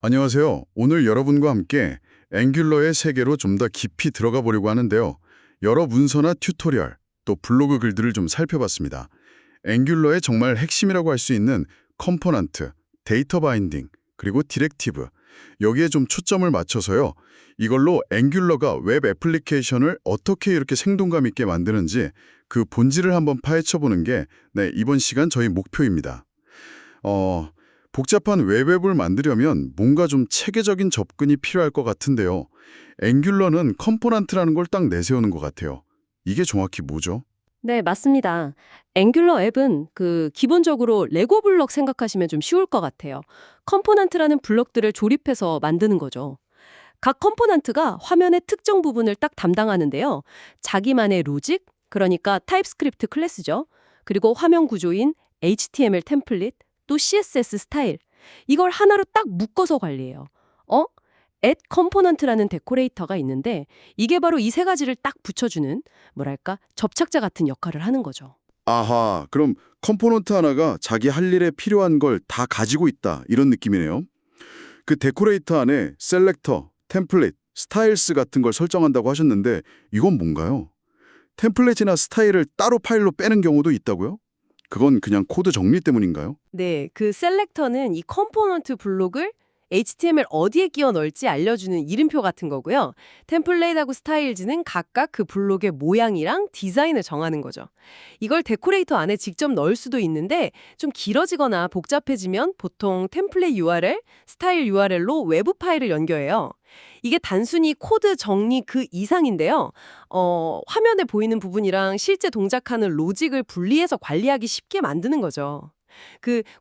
안녕하세요. 오늘 여러분과 함께 앵귤러의 세계로 좀 더 깊이 들어가 보려고 하는데요. 여러 문서나 튜토리얼, 또 블로그 글들을 좀 살펴봤습니다. 앵귤러의 정말 핵심이라고 할 수 있는 컴포넌트, 데이터 바인딩, 그리고 디렉티브, 여기에 좀 초점을 맞춰서요. 이걸로 앵귤러가 웹 애플리케이션을 어떻게 이렇게 생동감 있게 만드는지 그 본질을 한번 파헤쳐보는 게 이번 시간 저희 목표입니다. 어, 복잡한 웹앱을 만들려면 뭔가 좀 체계적인 접근이 필요할 것 같은데요. 앵귤러는 컴포넌트라는 걸 딱 내세우는 것 같아요. 이게 정확히 뭐죠? 네, 맞습니다. 앵귤러 앱은 기본적으로 레고 블럭 생각하시면 좀 쉬울 것 같아요. 컴포넌트라는 블럭들을 조립해서 만드는 거죠. 각 컴포넌트가 화면의 특정 부분을 딱 담당하는데요. 자기만의 로직, 그러니까 타입스크립트 클래스죠. 그리고 화면 구조인 HTML 템플릿, 또 CSS 스타일. 이걸 하나로 딱 묶어서 관리해요. 어? add component라는 데코레이터가 있는데 이게 바로 이 세 가지를 딱 붙여주는 뭐랄까 접착제 같은 역할을 하는 거죠. 아하, 그럼 컴포넌트 하나가 자기 할 일에 필요한 걸 다 가지고 있다, 이런 느낌이네요. 그 데코레이터 안에 셀렉터, 템플릿, 스타일스 같은 걸 설정한다고 하셨는데 이건 뭔가요? 템플릿이나 스타일을 따로 파일로 빼는 경우도 있다고요? 그건 그냥 코드 정리 때문인가요? 네, 그 셀렉터는 이 컴포넌트 블록을 HTML 어디에 끼워 넣을지 알려주는 이름표 같은 거고요. 템플레이트하고 스타일즈는 각각 그 블록의 모양이랑 디자인을 정하는 거죠. 이걸 데코레이터 안에 직접 넣을 수도 있는데 좀 길어지거나 복잡해지면 보통 템플릿 URL, 스타일 URL로 외부 파일을 연결해요. 이게 단순히 코드 정리 그 이상인데요. 화면에 보이는 부분이랑 실제 동작하는 로직을 분리해서 관리하기 쉽게 만드는 거죠.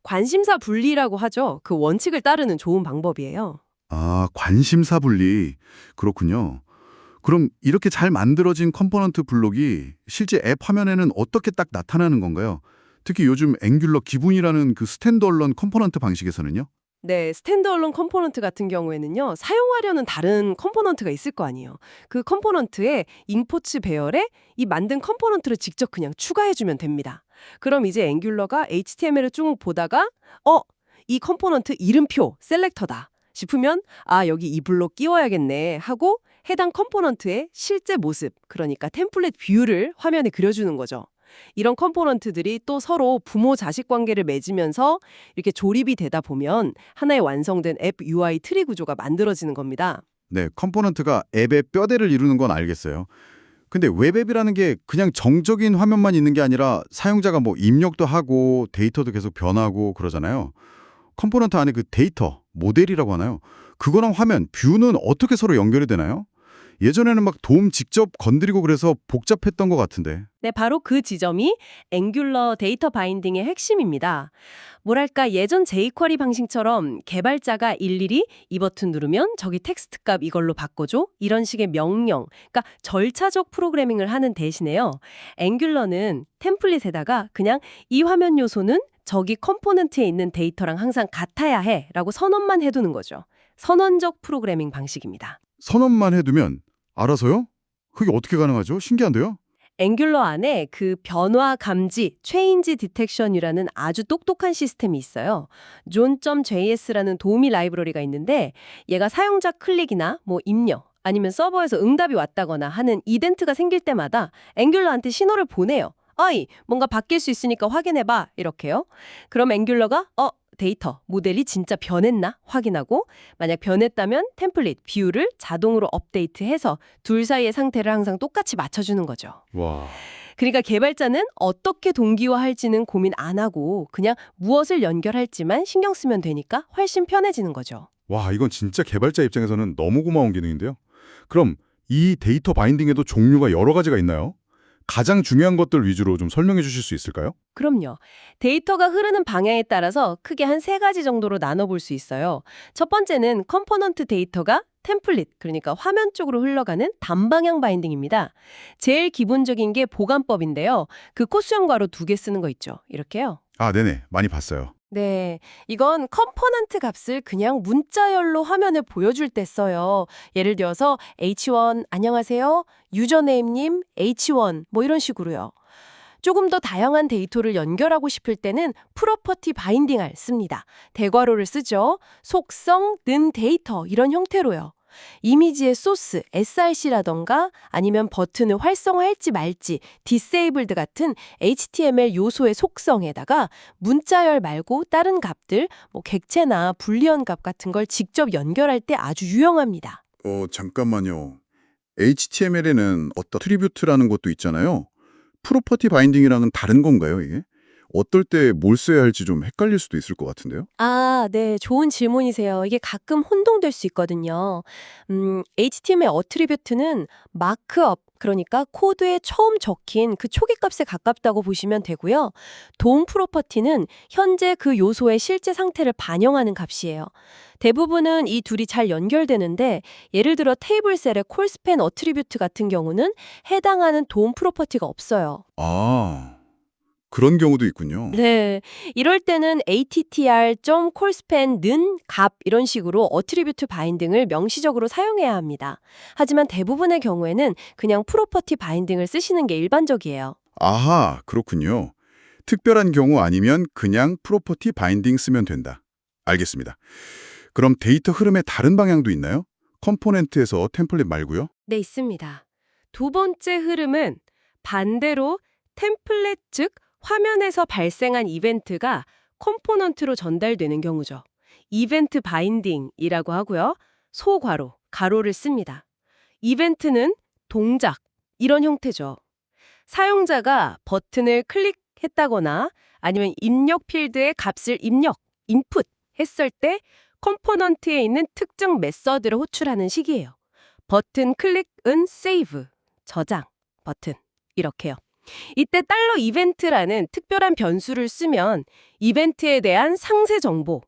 관심사 분리라고 하죠. 그 원칙을 따르는 좋은 방법이에요. 아, 관심사 분리. 그렇군요. 그럼 이렇게 잘 만들어진 컴포넌트 블록이 실제 앱 화면에는 어떻게 딱 나타나는 건가요? 특히 요즘 앵귤러 기본이라는 그 스탠드얼론 컴포넌트 방식에서는요? 네, 스탠드얼론 컴포넌트 같은 경우에는요, 사용하려는 다른 컴포넌트가 있을 거 아니에요. 그 컴포넌트에 임포츠 배열에 이 만든 컴포넌트를 직접 그냥 추가해주면 됩니다. 그럼 이제 앵귤러가 HTML을 쭉 보다가, 이 컴포넌트 이름표, 셀렉터다 싶으면, 아, 여기 이 블록 끼워야겠네 하고 해당 컴포넌트의 실제 모습, 그러니까 템플릿 뷰를 화면에 그려주는 거죠. 이런 컴포넌트들이 또 서로 부모-자식 관계를 맺으면서 이렇게 조립이 되다 보면 하나의 완성된 앱 UI 트리 구조가 만들어지는 겁니다. 네, 컴포넌트가 앱의 뼈대를 이루는 건 알겠어요. 근데 웹앱이라는 게 그냥 정적인 화면만 있는 게 아니라 사용자가 뭐 입력도 하고 데이터도 계속 변하고 그러잖아요. 컴포넌트 안에 그 데이터, 모델이라고 하나요? 그거랑 화면, 뷰는 어떻게 서로 연결이 되나요? 예전에는 막 도움 직접 건드리고 그래서 복잡했던 것 같은데. 네, 바로 그 지점이 앵귤러 데이터 바인딩의 핵심입니다. 뭐랄까 예전 jQuery 방식처럼 개발자가 일일이 이 버튼 누르면 저기 텍스트 값 이걸로 바꿔줘 이런 식의 명령, 그러니까 절차적 프로그래밍을 하는 대신에요. 앵귤러는 템플릿에다가 그냥 이 화면 요소는 저기 컴포넌트에 있는 데이터랑 항상 같아야 해라고 선언만 해두는 거죠. 선언적 프로그래밍 방식입니다. 선언만 해두면 알아서요? 그게 어떻게 가능하죠? 신기한데요? 앵귤러 안에 그 변화 감지, 체인지 디텍션이라는 아주 똑똑한 시스템이 있어요. zone.js라는 도우미 라이브러리가 있는데 얘가 사용자 클릭이나 뭐 입력 아니면 서버에서 응답이 왔다거나 하는 이벤트가 생길 때마다 앵귤러한테 신호를 보내요. 어이, 뭔가 바뀔 수 있으니까 확인해봐. 이렇게요. 그럼 앵귤러가 데이터, 모델이 진짜 변했나 확인하고 만약 변했다면 템플릿, 뷰를 자동으로 업데이트해서 둘 사이의 상태를 항상 똑같이 맞춰주는 거죠. 와. 그러니까 개발자는 어떻게 동기화할지는 고민 안 하고 그냥 무엇을 연결할지만 신경 쓰면 되니까 훨씬 편해지는 거죠. 와, 이건 진짜 개발자 입장에서는 너무 고마운 기능인데요. 그럼 이 데이터 바인딩에도 종류가 여러 가지가 있나요? 가장 중요한 것들 위주로 좀 설명해 주실 수 있을까요? 그럼요. 데이터가 흐르는 방향에 따라서 크게 한 세 가지 정도로 나눠볼 수 있어요. 첫 번째는 컴포넌트 데이터가 템플릿, 그러니까 화면 쪽으로 흘러가는 단방향 바인딩입니다. 제일 기본적인 게 보관법인데요. 그 코수염 괄호 두 개 쓰는 거 있죠. 이렇게요. 아, 네네. 많이 봤어요. 네, 이건 컴포넌트 값을 그냥 문자열로 화면에 보여줄 때 써요. 예를 들어서 H1 안녕하세요, 유저네임님 H1 뭐 이런 식으로요. 조금 더 다양한 데이터를 연결하고 싶을 때는 프로퍼티 바인딩을 씁니다. 대괄호를 쓰죠. 속성, 는 데이터 이런 형태로요. 이미지의 소스, src라던가 아니면 버튼을 활성화할지 말지, 디세이블드 같은 HTML 요소의 속성에다가 문자열 말고 다른 값들, 객체나 불리언 값 같은 걸 직접 연결할 때 아주 유용합니다. 잠깐만요. HTML에는 어떤 트리뷰트라는 것도 있잖아요. 프로퍼티 바인딩이랑은 다른 건가요, 이게? 어떨 때 뭘 써야 할지 좀 헷갈릴 수도 있을 것 같은데요. 아, 네. 좋은 질문이세요. 이게 가끔 혼동될 수 있거든요. HTML 어트리뷰트는 마크업, 그러니까 코드에 처음 적힌 그 초기 값에 가깝다고 보시면 되고요. 동 프로퍼티는 현재 그 요소의 실제 상태를 반영하는 값이에요. 대부분은 이 둘이 잘 연결되는데 예를 들어 테이블 셀의 콜스팬 어트리뷰트 같은 경우는 해당하는 동 프로퍼티가 없어요. 아, 그런 경우도 있군요. 네, 이럴 때는 attr.callspan는 값 이런 식으로 어트리뷰트 바인딩을 명시적으로 사용해야 합니다. 하지만 대부분의 경우에는 그냥 프로퍼티 바인딩을 쓰시는 게 일반적이에요. 아하, 그렇군요. 특별한 경우 아니면 그냥 프로퍼티 바인딩 쓰면 된다. 알겠습니다. 그럼 데이터 흐름의 다른 방향도 있나요? 컴포넌트에서 템플릿 말고요? 네, 있습니다. 두 번째 흐름은 반대로 템플릿 즉 화면에서 발생한 이벤트가 컴포넌트로 전달되는 경우죠. 이벤트 바인딩이라고 하고요. 소괄호, 가로를 씁니다. 이벤트는 동작, 이런 형태죠. 사용자가 버튼을 클릭했다거나 아니면 입력 필드의 값을 입력, 인풋 했을 때 컴포넌트에 있는 특정 메서드를 호출하는 식이에요. 버튼 클릭은 세이브, 저장, 버튼 이렇게요. 이때 달러 이벤트라는 특별한 변수를 쓰면 이벤트에 대한 상세 정보,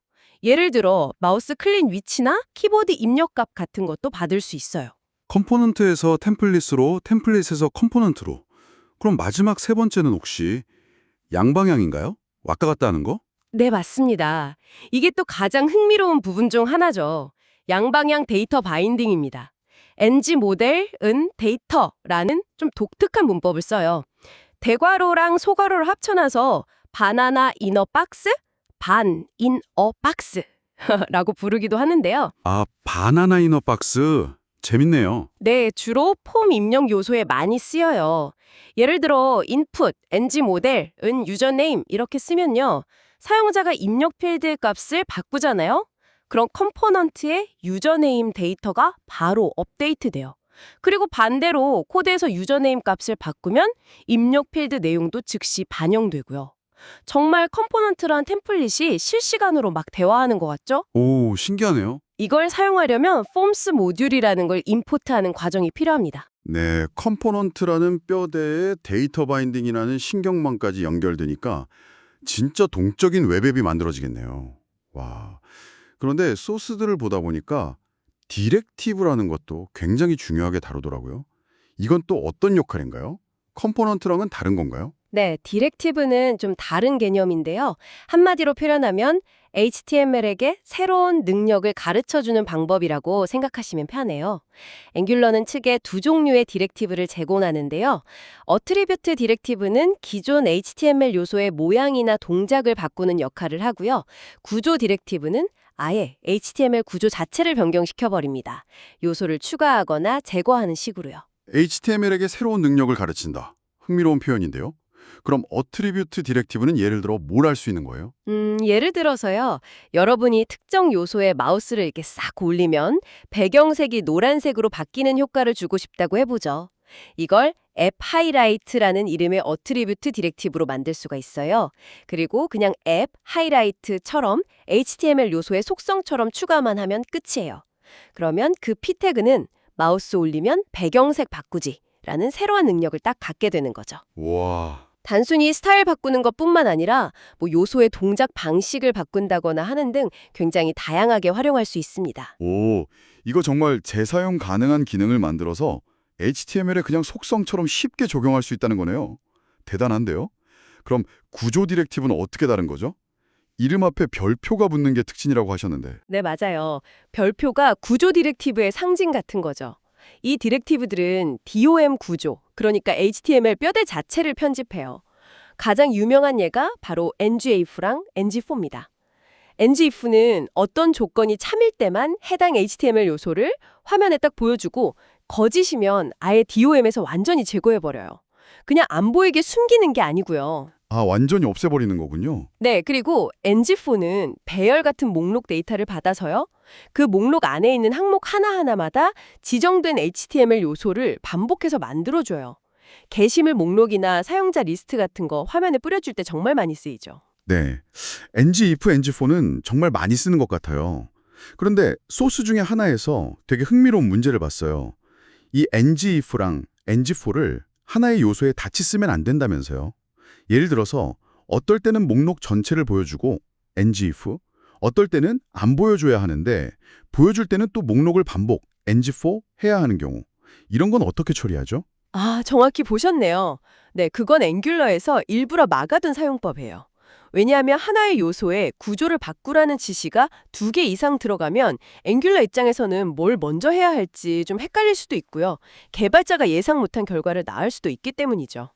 예를 들어 마우스 클릭 위치나 키보드 입력값 같은 것도 받을 수 있어요. 컴포넌트에서 템플릿으로, 템플릿에서 컴포넌트로. 그럼 마지막 세 번째는 혹시 양방향인가요? 왔다 갔다 하는 거? 네, 맞습니다. 이게 또 가장 흥미로운 부분 중 하나죠. 양방향 데이터 바인딩입니다. NG 모델은 데이터라는 좀 독특한 문법을 써요. 대괄호랑 소괄호를 합쳐놔서 바나나 이너 박스, 반 인어 박스라고 부르기도 하는데요. 아, 바나나 이너 박스. 재밌네요. 네, 주로 폼 입력 요소에 많이 쓰여요. 예를 들어 input, ng 모델은 유저네임 이렇게 쓰면요. 사용자가 입력 필드 값을 바꾸잖아요. 그럼 컴포넌트의 유저네임 데이터가 바로 업데이트돼요. 그리고 반대로 코드에서 유저네임 값을 바꾸면 입력 필드 내용도 즉시 반영되고요. 정말 컴포넌트란 템플릿이 실시간으로 막 대화하는 것 같죠? 오, 신기하네요. 이걸 사용하려면 폼스 모듈이라는 걸 임포트하는 과정이 필요합니다. 네, 컴포넌트라는 뼈대에 데이터 바인딩이라는 신경망까지 연결되니까 진짜 동적인 웹앱이 만들어지겠네요. 와. 그런데 소스들을 보다 보니까 디렉티브라는 것도 굉장히 중요하게 다루더라고요. 이건 또 어떤 역할인가요? 컴포넌트랑은 다른 건가요? 네, 디렉티브는 좀 다른 개념인데요. 한마디로 표현하면 HTML에게 새로운 능력을 가르쳐주는 방법이라고 생각하시면 편해요. 앵귤러는 측에 두 종류의 디렉티브를 제공하는데요. 어트리뷰트 디렉티브는 기존 HTML 요소의 모양이나 동작을 바꾸는 역할을 하고요. 구조 디렉티브는 아예 HTML 구조 자체를 변경시켜버립니다. 요소를 추가하거나 제거하는 식으로요. HTML에게 새로운 능력을 가르친다. 흥미로운 표현인데요. 그럼 어트리뷰트 디렉티브는 예를 들어 뭘 할 수 있는 거예요? 예를 들어서요. 여러분이 특정 요소에 마우스를 이렇게 싹 올리면 배경색이 노란색으로 바뀌는 효과를 주고 싶다고 해보죠. 이걸 앱 하이라이트라는 이름의 어트리뷰트 디렉티브로 만들 수가 있어요. 그리고 그냥 앱 하이라이트처럼 HTML 요소의 속성처럼 추가만 하면 끝이에요. 그러면 그 p 태그는 마우스 올리면 배경색 바꾸지라는 새로운 능력을 딱 갖게 되는 거죠. 와, 단순히 스타일 바꾸는 것뿐만 아니라 요소의 동작 방식을 바꾼다거나 하는 등 굉장히 다양하게 활용할 수 있습니다. 오, 이거 정말 재사용 가능한 기능을 만들어서 HTML에 그냥 속성처럼 쉽게 적용할 수 있다는 거네요. 대단한데요? 그럼 구조 디렉티브는 어떻게 다른 거죠? 이름 앞에 별표가 붙는 게 특징이라고 하셨는데. 네, 맞아요. 별표가 구조 디렉티브의 상징 같은 거죠. 이 디렉티브들은 DOM 구조, 그러니까 HTML 뼈대 자체를 편집해요. 가장 유명한 예가 바로 ngIf랑 ngFor입니다. ngIf는 어떤 조건이 참일 때만 해당 HTML 요소를 화면에 딱 보여주고 거짓이면 아예 DOM에서 완전히 제거해버려요. 그냥 안 보이게 숨기는 게 아니고요. 아, 완전히 없애버리는 거군요. 네, 그리고 ngFor는 배열 같은 목록 데이터를 받아서요. 그 목록 안에 있는 항목 하나하나마다 지정된 HTML 요소를 반복해서 만들어줘요. 게시물 목록이나 사용자 리스트 같은 거 화면에 뿌려줄 때 정말 많이 쓰이죠. 네. ngIf, ngFor는 정말 많이 쓰는 것 같아요. 그런데 소스 중에 하나에서 되게 흥미로운 문제를 봤어요. 이 ngIf랑 ngFor를 하나의 요소에 같이 쓰면 안 된다면서요. 예를 들어서 어떨 때는 목록 전체를 보여주고 ngIf, 어떨 때는 안 보여줘야 하는데 보여줄 때는 또 목록을 반복 ngFor 해야 하는 경우. 이런 건 어떻게 처리하죠? 아, 정확히 보셨네요. 네, 그건 앵귤러에서 일부러 막아둔 사용법이에요. 왜냐하면 하나의 요소에 구조를 바꾸라는 지시가 2개 이상 들어가면 앵귤러 입장에서는 뭘 먼저 해야 할지 좀 헷갈릴 수도 있고요. 개발자가 예상 못한 결과를 낳을 수도 있기 때문이죠.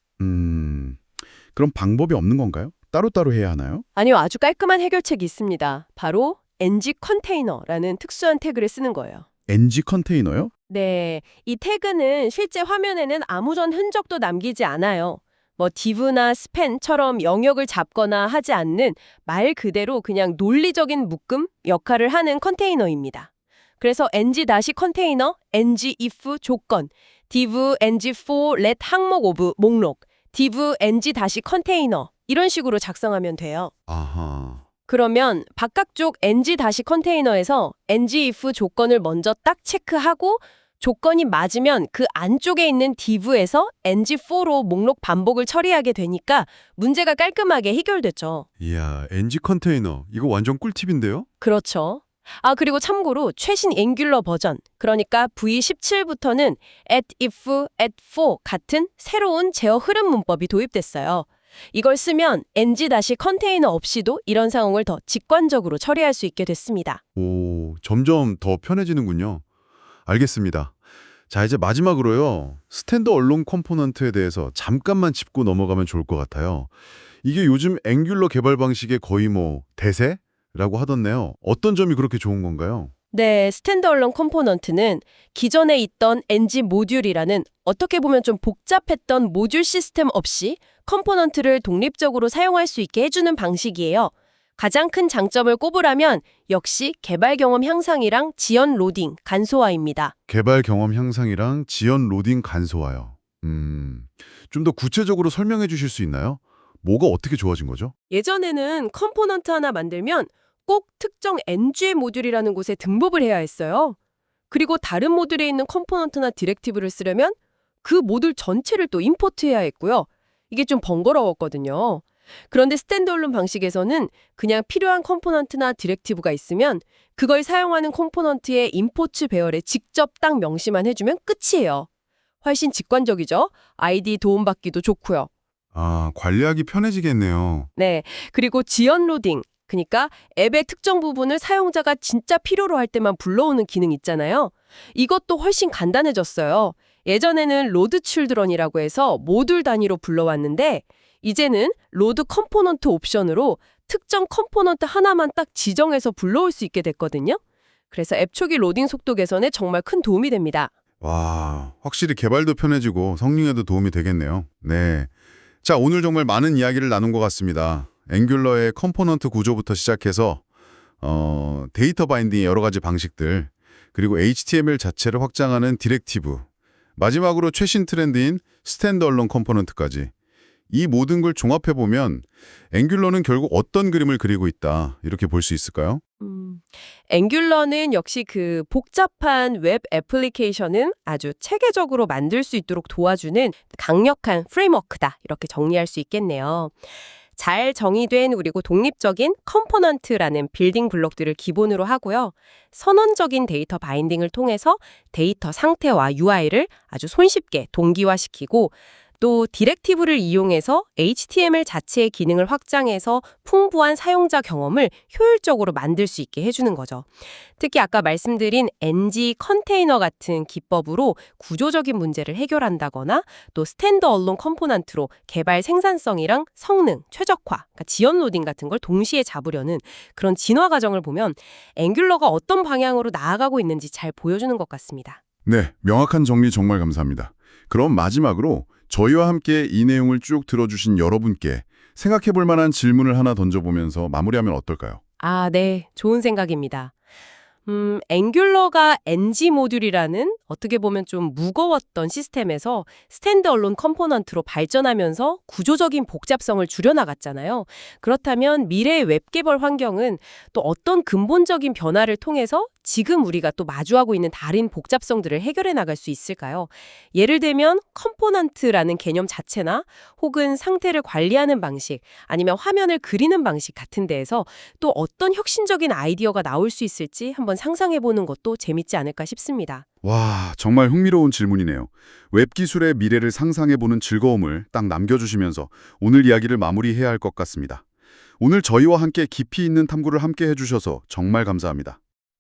그럼 방법이 없는 건가요? 따로따로 해야 하나요? 아니요, 아주 깔끔한 해결책이 있습니다. 바로 ng 컨테이너라는 특수한 태그를 쓰는 거예요. ng 컨테이너요? 네, 이 태그는 실제 화면에는 아무런 흔적도 남기지 않아요. 뭐 div나 span처럼 영역을 잡거나 하지 않는 말 그대로 그냥 논리적인 묶음 역할을 하는 컨테이너입니다. 그래서 ng-컨테이너, ngIf 조건, div ng-for let 항목 오브 목록, div ng-컨테이너 이런 식으로 작성하면 돼요. 아하. 그러면 바깥쪽 ng-컨테이너에서 ngIf 조건을 먼저 딱 체크하고 조건이 맞으면 그 안쪽에 있는 div에서 ng-for로 목록 반복을 처리하게 되니까 문제가 깔끔하게 해결됐죠. 이야, ng 컨테이너. 이거 완전 꿀팁인데요? 그렇죠. 아, 그리고 참고로 최신 앵귤러 버전, 그러니까 V17부터는 @if, @for 같은 새로운 제어 흐름 문법이 도입됐어요. 이걸 쓰면 ng-컨테이너 없이도 이런 상황을 더 직관적으로 처리할 수 있게 됐습니다. 오, 점점 더 편해지는군요. 알겠습니다. 자, 이제 마지막으로요. 스탠드 얼론 컴포넌트에 대해서 잠깐만 짚고 넘어가면 좋을 것 같아요. 이게 요즘 앵귤러 개발 방식의 거의 대세라고 하던데요. 어떤 점이 그렇게 좋은 건가요? 네, 스탠드얼론 컴포넌트는 기존에 있던 ng 모듈이라는 어떻게 보면 좀 복잡했던 모듈 시스템 없이 컴포넌트를 독립적으로 사용할 수 있게 해주는 방식이에요. 가장 큰 장점을 꼽으라면 역시 개발 경험 향상이랑 지연 로딩, 간소화입니다. 개발 경험 향상이랑 지연 로딩 간소화요. 좀 더 구체적으로 설명해 주실 수 있나요? 뭐가 어떻게 좋아진 거죠? 예전에는 컴포넌트 하나 만들면 꼭 특정 ng 모듈이라는 곳에 등록을 해야 했어요. 그리고 다른 모듈에 있는 컴포넌트나 디렉티브를 쓰려면 그 모듈 전체를 또 임포트해야 했고요. 이게 좀 번거로웠거든요. 그런데 스탠드얼론 방식에서는 그냥 필요한 컴포넌트나 디렉티브가 있으면 그걸 사용하는 컴포넌트의 임포트 배열에 직접 딱 명시만 해주면 끝이에요. 훨씬 직관적이죠? 아이디 도움받기도 좋고요. 아, 관리하기 편해지겠네요. 네, 그리고 지연 로딩, 그러니까 앱의 특정 부분을 사용자가 진짜 필요로 할 때만 불러오는 기능 있잖아요. 이것도 훨씬 간단해졌어요. 예전에는 로드 칠드런이라고 해서 모듈 단위로 불러왔는데 이제는 로드 컴포넌트 옵션으로 특정 컴포넌트 하나만 딱 지정해서 불러올 수 있게 됐거든요. 그래서 앱 초기 로딩 속도 개선에 정말 큰 도움이 됩니다. 와, 확실히 개발도 편해지고 성능에도 도움이 되겠네요. 네. 자, 오늘 정말 많은 이야기를 나눈 것 같습니다. 앵귤러의 컴포넌트 구조부터 시작해서 데이터 바인딩의 여러 가지 방식들, 그리고 HTML 자체를 확장하는 디렉티브, 마지막으로 최신 트렌드인 스탠드얼론 컴포넌트까지 이 모든 걸 종합해보면 앵귤러는 결국 어떤 그림을 그리고 있다 이렇게 볼 수 있을까요? 앵귤러는 역시 그 복잡한 웹 애플리케이션은 아주 체계적으로 만들 수 있도록 도와주는 강력한 프레임워크다 이렇게 정리할 수 있겠네요. 잘 정의된 그리고 독립적인 컴포넌트라는 빌딩 블록들을 기본으로 하고요. 선언적인 데이터 바인딩을 통해서 데이터 상태와 UI를 아주 손쉽게 동기화시키고 또 디렉티브를 이용해서 HTML 자체의 기능을 확장해서 풍부한 사용자 경험을 효율적으로 만들 수 있게 해주는 거죠. 특히 아까 말씀드린 ng 컨테이너 같은 기법으로 구조적인 문제를 해결한다거나 또 스탠드얼론 컴포넌트로 개발 생산성이랑 성능, 최적화, 그러니까 지연 로딩 같은 걸 동시에 잡으려는 그런 진화 과정을 보면 앵귤러가 어떤 방향으로 나아가고 있는지 잘 보여주는 것 같습니다. 네, 명확한 정리 정말 감사합니다. 그럼 마지막으로 저희와 함께 이 내용을 쭉 들어주신 여러분께 생각해 볼 만한 질문을 하나 던져보면서 마무리하면 어떨까요? 아, 네. 좋은 생각입니다. 앵귤러가 ng 모듈이라는 어떻게 보면 좀 무거웠던 시스템에서 스탠드얼론 컴포넌트로 발전하면서 구조적인 복잡성을 줄여나갔잖아요. 그렇다면 미래의 웹 개발 환경은 또 어떤 근본적인 변화를 통해서 지금 우리가 또 마주하고 있는 다른 복잡성들을 해결해 나갈 수 있을까요? 예를 들면 컴포넌트라는 개념 자체나 혹은 상태를 관리하는 방식 아니면 화면을 그리는 방식 같은 데에서 또 어떤 혁신적인 아이디어가 나올 수 있을지 한번 상상해보는 것도 재밌지 않을까 싶습니다. 와, 정말 흥미로운 질문이네요. 웹 기술의 미래를 상상해보는 즐거움을 딱 남겨주시면서 오늘 이야기를 마무리해야 할 것 같습니다. 오늘 저희와 함께 깊이 있는 탐구를 함께 해주셔서 정말 감사합니다.